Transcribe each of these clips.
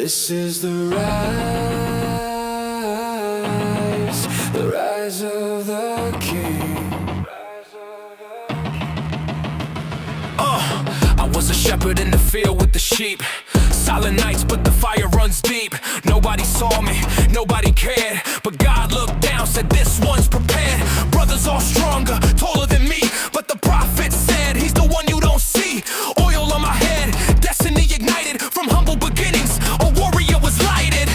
This is the rise of the King. I was a shepherd in the field with the sheep. Silent nights, but the fire runs deep. Nobody saw me, nobody cared, but God looked down, said this one's prepared. Brothers all stronger, taller than me, but the prophet said he's the one you don't see. Oil on my head, destiny ignited. From humble beginnings, a warrior was lighted.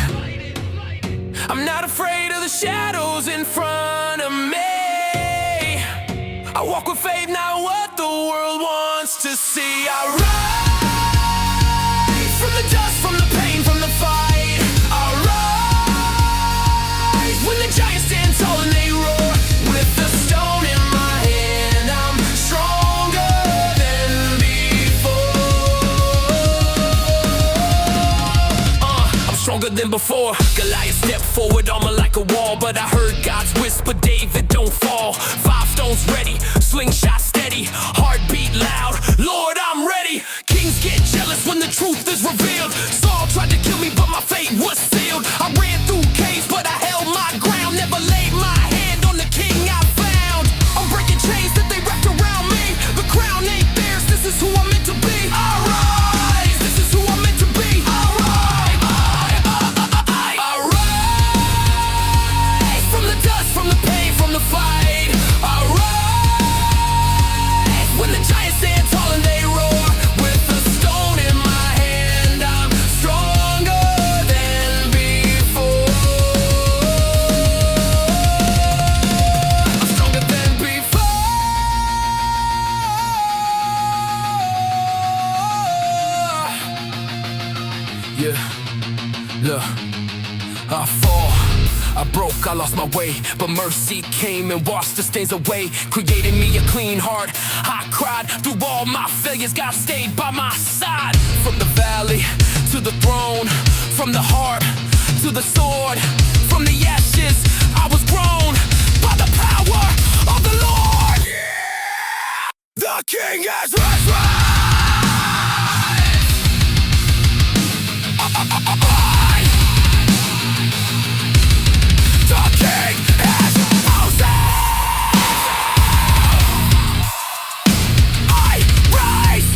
I'm not afraid of the shadows in front of me. I walk with faith, not what the world wants to see. I rise from the dust, from the pain, from the fight. I rise when the giants stand tall and they roar. With the stone in my hand, I'm stronger than before. I'm stronger than before. Goliath stepped forward, armor like a wall, but I heard God's whisper, David, don't fall. 5 stones ready, slingshot steady, heartbeat loud, Lord, I'm ready. Kings get jealous when the truth is revealed. Saul tried to kill me, but my fate was sealed. I ran through caves, but I held my ground. Never laid my hand on the king I found. I'm breaking chains that they wrapped around me. The crown ain't theirs, this is who I'm meant to be. I rise, this is who I'm meant to be. I rise, I rise from the dust, from the pain, from the fight. I rise when the giants stand tall and they roar. With a stone in my hand, I'm stronger than before. I'm stronger than before. Yeah, look, I fall, I broke, I lost my way, but mercy came and washed the stains away, created me a clean heart. I cried through all my failures, God stayed by my side. From the valley to the throne, from the heart to the sword, from the ashes I was grown by the power of the Lord. Yeah! The King has risen. The King has risen. I rise.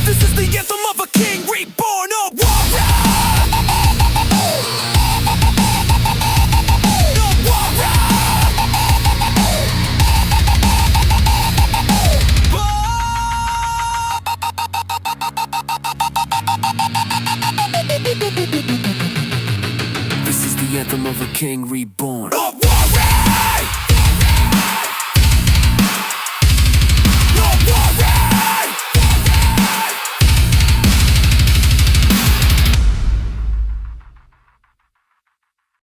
This is the anthem of a king reborn, a warrior. A warrior. This is the anthem of a king reborn.